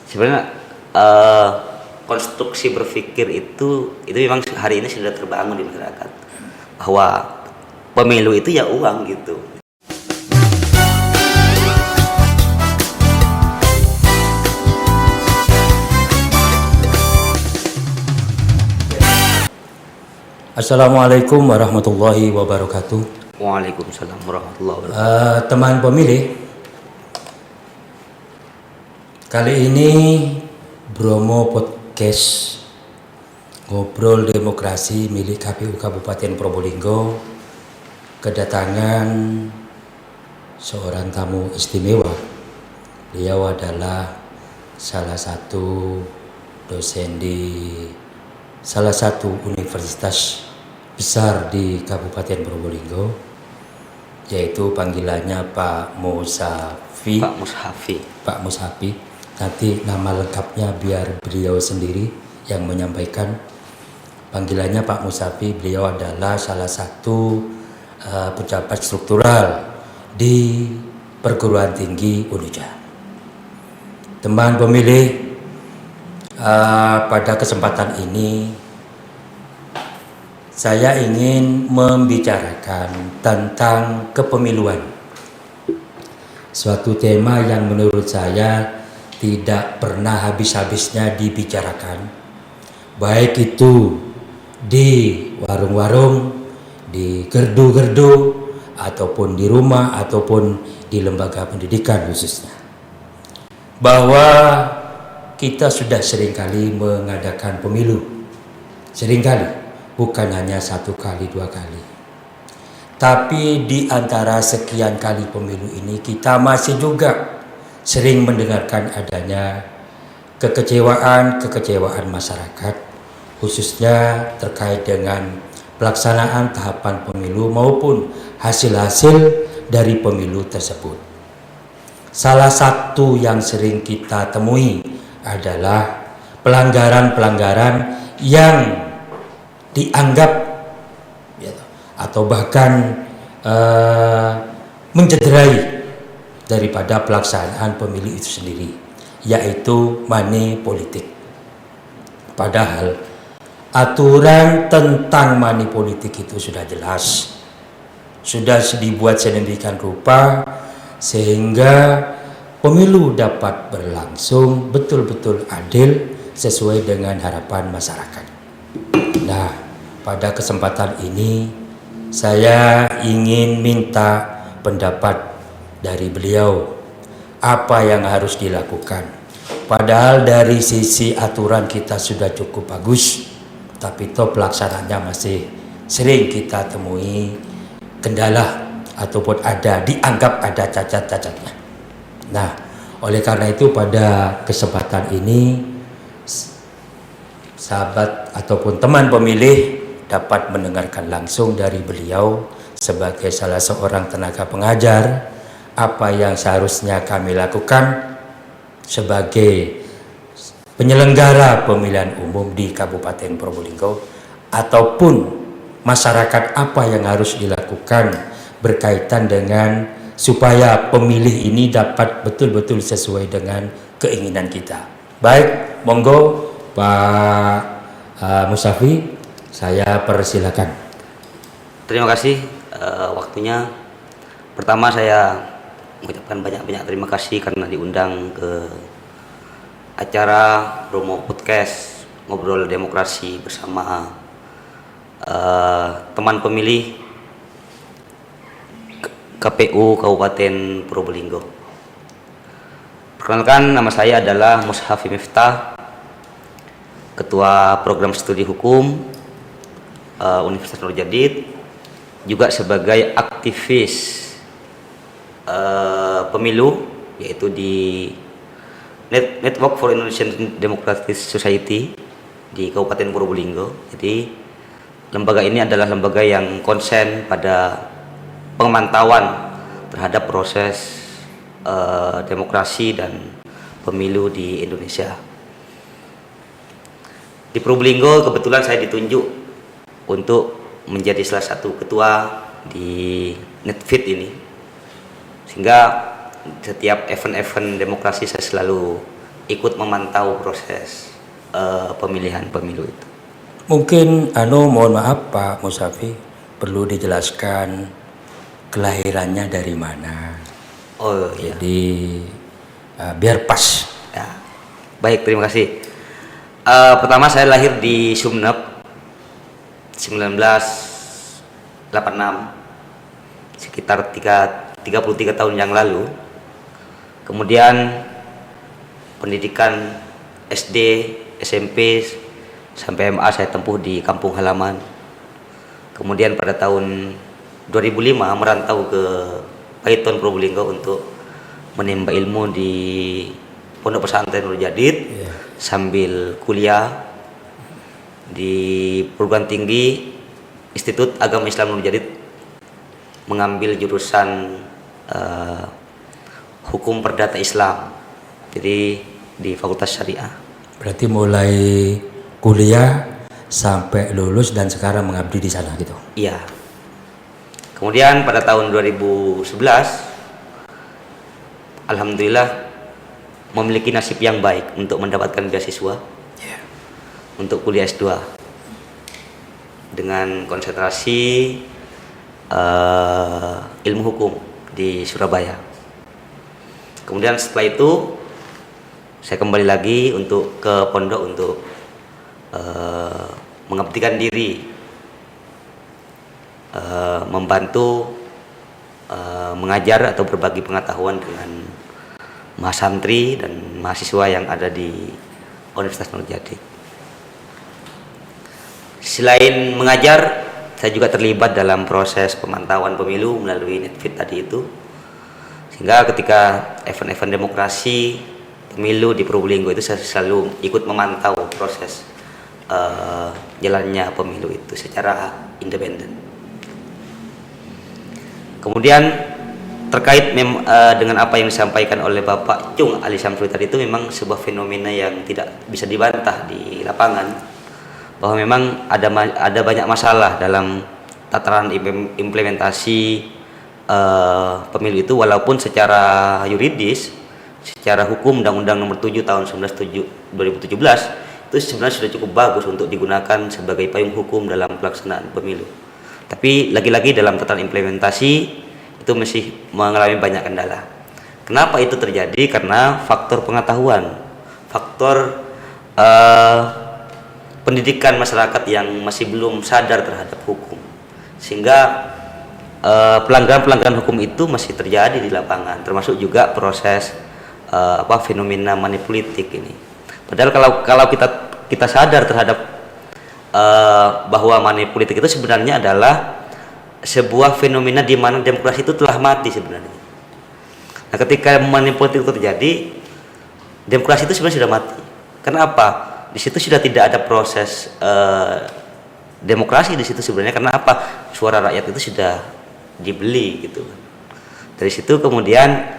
Sebenarnya eh, konstruksi berpikir itu memang hari ini sudah terbangun di masyarakat bahwa pemilu itu ya uang gitu. Assalamualaikum warahmatullahi wabarakatuh. Waalaikumsalam warahmatullahi wabarakatuh. Teman pemilih, kali ini Bromo Podcast Ngobrol Demokrasi milik KPU Kabupaten Probolinggo kedatangan seorang tamu istimewa. Beliau adalah salah satu dosen di salah satu universitas besar di Kabupaten Probolinggo, yaitu panggilannya Pak Mushafi. Pak Mushafi. Nanti nama lengkapnya biar beliau sendiri yang menyampaikan. Panggilannya Pak Mushafi. Beliau adalah salah satu pejabat struktural di perguruan tinggi Unuja. Teman pemilih, pada kesempatan ini saya ingin membicarakan tentang kepemiluan. Suatu tema yang menurut saya tidak pernah habis-habisnya dibicarakan, baik itu di warung-warung, di gerdu-gerdu, ataupun di rumah, ataupun di lembaga pendidikan khususnya. Bahwa kita sudah seringkali mengadakan pemilu. Seringkali. Bukan hanya satu kali, dua kali. Tapi di antara sekian kali pemilu ini kita masih juga sering mendengarkan adanya kekecewaan masyarakat, khususnya terkait dengan pelaksanaan tahapan pemilu maupun hasil-hasil dari pemilu tersebut. Salah satu yang sering kita temui adalah pelanggaran-pelanggaran yang dianggap atau bahkan mencederai daripada pelaksanaan pemilu itu sendiri, yaitu money politik. Padahal aturan tentang money politik itu sudah jelas, sudah dibuat sedemikian rupa sehingga pemilu dapat berlangsung betul-betul adil sesuai dengan harapan masyarakat. Nah, pada kesempatan ini saya ingin minta pendapat dari beliau apa yang harus dilakukan. Padahal dari sisi aturan kita sudah cukup bagus, tapi toh pelaksanaannya masih sering kita temui kendala ataupun dianggap ada cacat-cacatnya. Nah, oleh karena itu pada kesempatan ini sahabat ataupun teman pemilih dapat mendengarkan langsung dari beliau sebagai salah seorang tenaga pengajar apa yang seharusnya kami lakukan sebagai penyelenggara pemilihan umum di Kabupaten Probolinggo, ataupun masyarakat apa yang harus dilakukan berkaitan dengan supaya pemilih ini dapat betul-betul sesuai dengan keinginan kita. Baik, monggo Pak Mushafi, saya persilakan. Terima kasih waktunya. Pertama saya mengucapkan banyak-banyak terima kasih karena diundang ke acara Bromo Podcast Ngobrol Demokrasi bersama teman pemilih KPU Kabupaten Probolinggo. Perkenalkan, nama saya adalah Mushafi Miftah, Ketua Program Studi Hukum Universitas Nurjadid, juga sebagai aktivis pemilu, yaitu di Network for Indonesian Democratic Society di Kabupaten Probolinggo. Jadi lembaga ini adalah lembaga yang konsen pada pemantauan terhadap proses demokrasi dan pemilu di Indonesia. Di Probolinggo kebetulan saya ditunjuk untuk menjadi salah satu ketua di Netfit ini, sehingga setiap event-event demokrasi saya selalu ikut memantau proses pemilihan pemilu itu. Mungkin mohon maaf Pak Musafi, perlu dijelaskan kelahirannya dari mana. Oh iya. Jadi biar pas. Ya. Baik, terima kasih. Pertama saya lahir di Sumenep 1986, sekitar 33 tahun yang lalu. Kemudian pendidikan SD, SMP sampai MA saya tempuh di kampung halaman. Kemudian pada tahun 2005 merantau ke Paiton Probolinggo untuk menimba ilmu di Pondok Pesantren Nurul Jadid, sambil kuliah di perguruan tinggi Institut Agama Islam Nurul Jadid, mengambil jurusan Hukum Perdata Islam, jadi di Fakultas Syariah. Berarti mulai kuliah sampai lulus dan sekarang mengabdi di sana gitu. Iya. Kemudian pada tahun 2011 alhamdulillah memiliki nasib yang baik untuk mendapatkan beasiswa untuk kuliah S2 dengan konsentrasi ilmu hukum di Surabaya. Kemudian setelah itu saya kembali lagi ke pondok untuk mengabdikan diri, membantu mengajar atau berbagi pengetahuan dengan mahasantri dan mahasiswa yang ada di Universitas Nurul Jadid. Selain mengajar, saya juga terlibat dalam proses pemantauan pemilu melalui Netfit tadi itu, sehingga ketika event-event demokrasi pemilu di Probolinggo itu saya selalu ikut memantau proses jalannya pemilu itu secara independen. Kemudian terkait dengan apa yang disampaikan oleh Bapak Cung Ali Samsuri tadi, itu memang sebuah fenomena yang tidak bisa dibantah di lapangan, bahwa memang ada banyak masalah dalam tataran implementasi pemilu itu, walaupun secara yuridis, secara hukum Undang-Undang Nomor 7 Tahun 2017 itu sebenarnya sudah cukup bagus untuk digunakan sebagai payung hukum dalam pelaksanaan pemilu. Tapi lagi-lagi dalam tataran implementasi itu masih mengalami banyak kendala. Kenapa itu terjadi? Karena faktor pengetahuan, faktor pendidikan masyarakat yang masih belum sadar terhadap hukum, sehingga pelanggaran-pelanggaran hukum itu masih terjadi di lapangan, termasuk juga proses fenomena manipolitik ini. Padahal kalau kita sadar terhadap bahwa manipolitik itu sebenarnya adalah sebuah fenomena di mana demokrasi itu telah mati sebenarnya. Nah, ketika manipolitik itu terjadi, demokrasi itu sebenarnya sudah mati. Kenapa? Di situ sudah tidak ada proses demokrasi di situ sebenarnya. Karena apa? Suara rakyat itu sudah dibeli gitu. Dari situ kemudian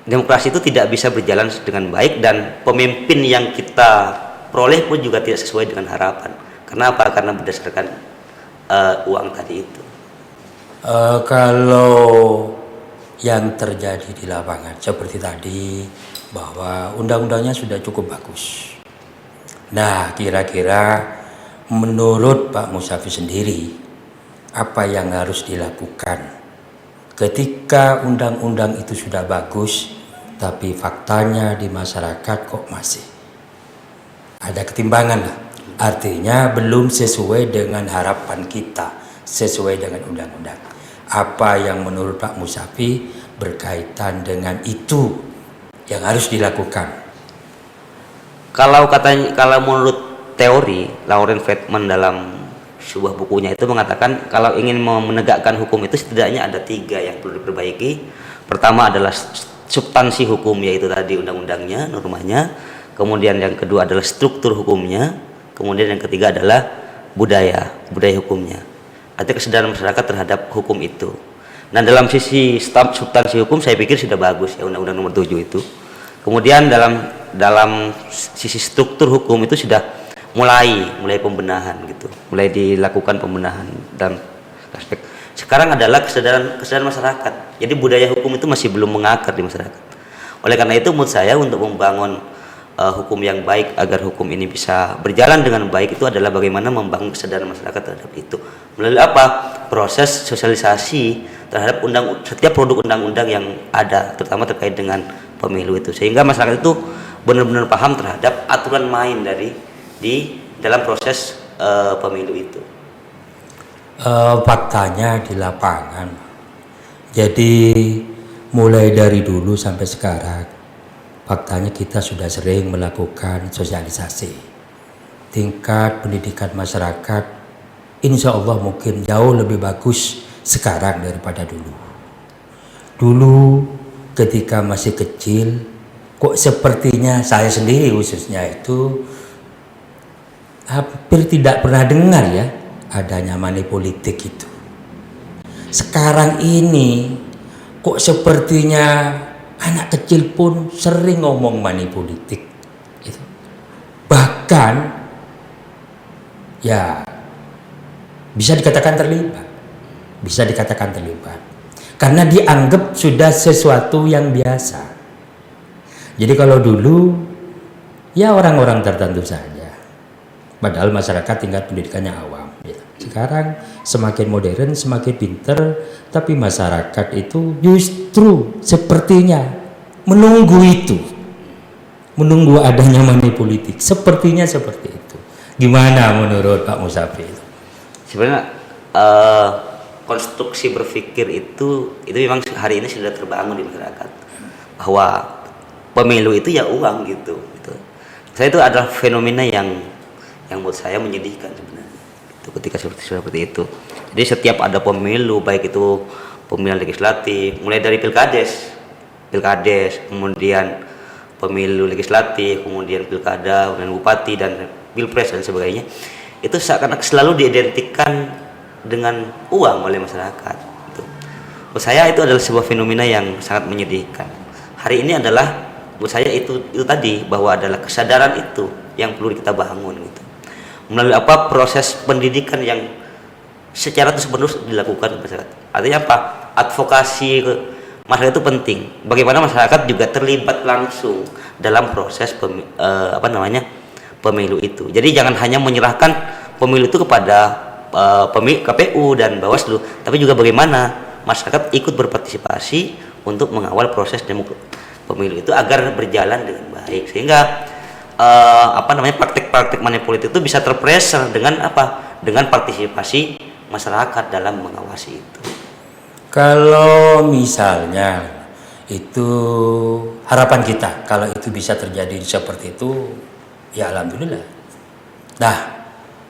demokrasi itu tidak bisa berjalan dengan baik, dan pemimpin yang kita peroleh pun juga tidak sesuai dengan harapan. Kenapa? Karena berdasarkan uang tadi itu. Kalau yang terjadi di lapangan seperti tadi, bahwa undang-undangnya sudah cukup bagus. Nah, kira-kira menurut Pak Musafi sendiri, apa yang harus dilakukan ketika undang-undang itu sudah bagus, tapi faktanya di masyarakat kok masih ada ketimbangan lah. Artinya belum sesuai dengan harapan kita, sesuai dengan undang-undang. Apa yang menurut Pak Musafi berkaitan dengan itu yang harus dilakukan? Kalau menurut teori, Lauren Friedman dalam sebuah bukunya itu mengatakan kalau ingin menegakkan hukum itu setidaknya ada 3 yang perlu diperbaiki. Pertama adalah substansi hukum, yaitu tadi undang-undangnya, normanya. Kemudian yang kedua adalah struktur hukumnya. Kemudian yang ketiga adalah budaya hukumnya. Artinya kesadaran masyarakat terhadap hukum itu. Nah, dalam sisi substansi hukum saya pikir sudah bagus ya Undang-Undang Nomor 7 itu. Kemudian dalam sisi struktur hukum itu sudah mulai pembenahan gitu. Mulai dilakukan pembenahan dalam aspek sekarang adalah kesadaran masyarakat. Jadi budaya hukum itu masih belum mengakar di masyarakat. Oleh karena itu menurut saya untuk membangun hukum yang baik agar hukum ini bisa berjalan dengan baik itu adalah bagaimana membangun kesadaran masyarakat terhadap itu. Melalui apa? Proses sosialisasi terhadap setiap produk undang-undang yang ada, terutama terkait dengan pemilu itu. Sehingga masyarakat itu benar-benar paham terhadap aturan main di dalam proses pemilu itu. Faktanya di lapangan. Jadi mulai dari dulu sampai sekarang, faktanya kita sudah sering melakukan sosialisasi. Tingkat pendidikan masyarakat insya Allah mungkin jauh lebih bagus sekarang daripada dulu. Dulu ketika masih kecil, kok sepertinya saya sendiri khususnya itu hampir tidak pernah dengar ya adanya money politik itu. Sekarang ini kok sepertinya anak kecil pun sering ngomong money politik gitu. Bahkan ya bisa dikatakan terlibat karena dianggap sudah sesuatu yang biasa. Jadi kalau dulu ya orang-orang tertentu saja, padahal masyarakat tingkat pendidikannya awam ya. Sekarang semakin modern, semakin pinter, tapi masyarakat itu justru sepertinya menunggu adanya money politik, sepertinya seperti itu. Gimana menurut Pak Musafi? Sebenarnya konstruksi berpikir itu memang hari ini sudah terbangun di masyarakat bahwa pemilu itu ya uang gitu. Saya itu adalah fenomena yang menurut saya menyedihkan sebenarnya. Itu ketika seperti itu. Jadi setiap ada pemilu, baik itu pemilihan legislatif, mulai dari pilkades, kemudian pemilu legislatif, kemudian pilkada, kemudian bupati dan pilpres dan sebagainya, itu seakan selalu diidentikan dengan uang oleh masyarakat. Menurut saya itu adalah sebuah fenomena yang sangat menyedihkan. Hari ini adalah menurut saya itu tadi bahwa adalah kesadaran itu yang perlu kita bangun gitu. Melalui apa? Proses pendidikan yang secara terus-menerus dilakukan masyarakat. Artinya apa? Advokasi masyarakat itu penting. Bagaimana masyarakat juga terlibat langsung dalam proses pemilu itu. Jadi jangan hanya menyerahkan pemilu itu kepada KPU dan Bawaslu, tapi juga bagaimana masyarakat ikut berpartisipasi untuk mengawal proses pemilu itu agar berjalan dengan baik, sehingga praktik-praktik money politik itu bisa terpressure dengan partisipasi masyarakat dalam mengawasi itu. Kalau misalnya itu harapan kita kalau itu bisa terjadi seperti itu, ya alhamdulillah. Nah,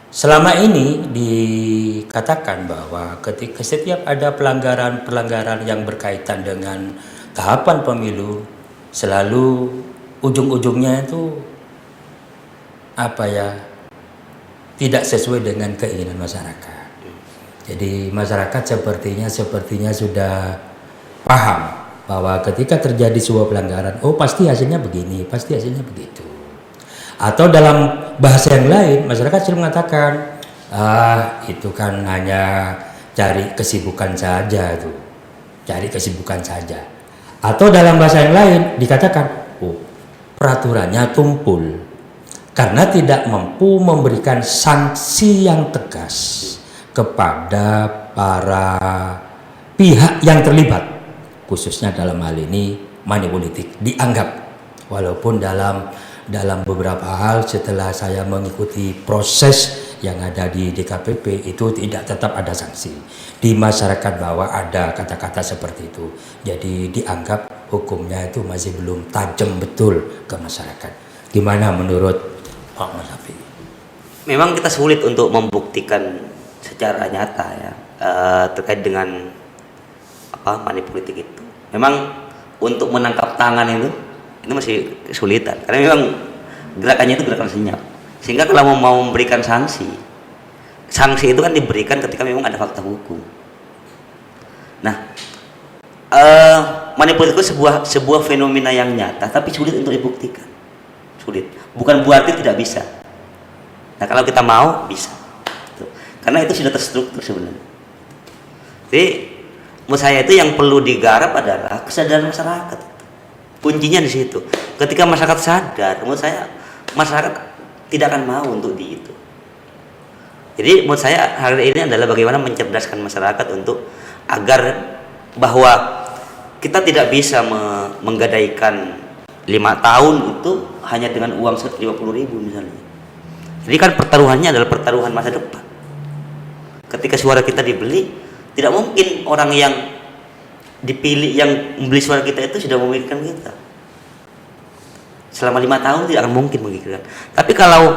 selama ini dikatakan bahwa ketika setiap ada pelanggaran yang berkaitan dengan tahapan pemilu, selalu ujung-ujungnya itu tidak sesuai dengan keinginan masyarakat. Jadi masyarakat sepertinya sudah paham bahwa ketika terjadi sebuah pelanggaran, pasti hasilnya begini, pasti hasilnya begitu. Atau dalam bahasa yang lain, masyarakat sering mengatakan, itu kan hanya cari kesibukan saja tuh, cari kesibukan saja. Atau dalam bahasa yang lain dikatakan, peraturannya tumpul karena tidak mampu memberikan sanksi yang tegas kepada para pihak yang terlibat, khususnya dalam hal ini money politik dianggap. Walaupun dalam beberapa hal setelah saya mengikuti proses yang ada di DKPP itu tetap ada sanksi di masyarakat, bahwa ada kata-kata seperti itu. Jadi dianggap hukumnya itu masih belum tajam betul ke masyarakat. Gimana menurut Pak Musafi? Memang kita sulit untuk membuktikan secara nyata ya terkait dengan money politik itu. Memang untuk menangkap tangan itu masih kesulitan karena memang gerakannya itu gerakan senyap. Sehingga kalau mau memberikan sanksi itu kan diberikan ketika memang ada fakta hukum. Nah, money politik itu sebuah fenomena yang nyata tapi sulit untuk dibuktikan. Sulit. Bukan berarti tidak bisa. Nah, kalau kita mau bisa. Karena itu sudah terstruktur sebenarnya. Jadi menurut saya itu yang perlu digarap adalah kesadaran masyarakat. Kuncinya di situ. Ketika masyarakat sadar, menurut saya masyarakat tidak akan mau untuk di itu. Jadi menurut saya hari ini adalah bagaimana mencerdaskan masyarakat untuk agar bahwa kita tidak bisa menggadaikan 5 tahun itu hanya dengan uang 50.000 misalnya. Jadi kan pertaruhannya adalah pertaruhan masa depan. Ketika suara kita dibeli, tidak mungkin orang yang dipilih, yang membeli suara kita itu sudah memikirkan kita. Selama 5 tahun tidak akan mungkin memikirkan. Tapi kalau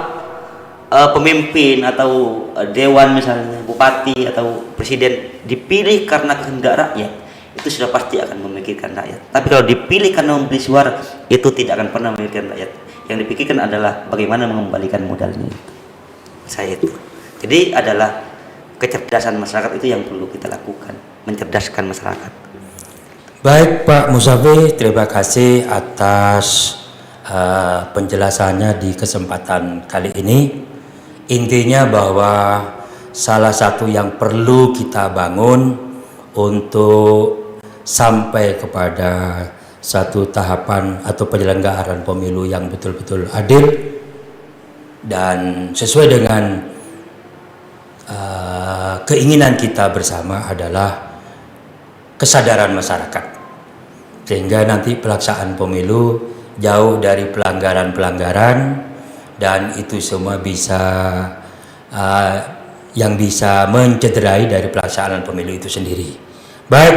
pemimpin atau dewan misalnya, bupati atau presiden dipilih karena kehendak rakyat, itu sudah pasti akan memikirkan rakyat. Tapi kalau dipilih karena membeli suara, itu tidak akan pernah memikirkan rakyat. Yang dipikirkan adalah bagaimana mengembalikan modalnya itu. Saya itu. Jadi adalah kecerdasan masyarakat itu yang perlu kita lakukan, mencerdaskan masyarakat. Baik Pak Musafi, terima kasih atas penjelasannya di kesempatan kali ini. Intinya bahwa salah satu yang perlu kita bangun untuk sampai kepada satu tahapan atau penyelenggaraan pemilu yang betul-betul adil dan sesuai dengan keinginan kita bersama adalah kesadaran masyarakat, sehingga nanti pelaksanaan pemilu jauh dari pelanggaran-pelanggaran dan itu semua bisa yang bisa mencederai dari pelaksanaan pemilu itu sendiri. Baik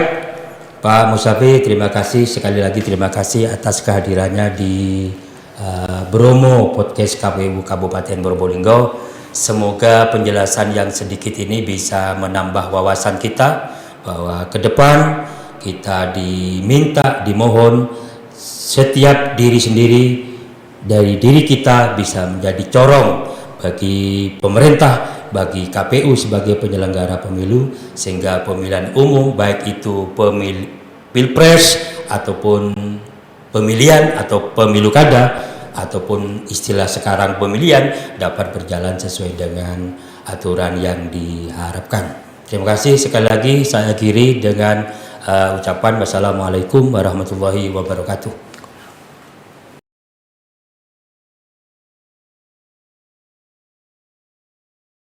Pak Musafi, terima kasih sekali lagi, terima kasih atas kehadirannya di Bromo Podcast KPU Kabupaten Probolinggo. Semoga penjelasan yang sedikit ini bisa menambah wawasan kita bahwa ke depan kita dimohon setiap diri sendiri dari diri kita bisa menjadi corong bagi pemerintah, bagi KPU sebagai penyelenggara pemilu, sehingga pemilihan umum baik itu pilpres ataupun pemilihan atau pemilu kada ataupun istilah sekarang pemilihan dapat berjalan sesuai dengan aturan yang diharapkan. Terima kasih sekali lagi, saya akhiri dengan ucapan wassalamualaikum warahmatullahi wabarakatuh.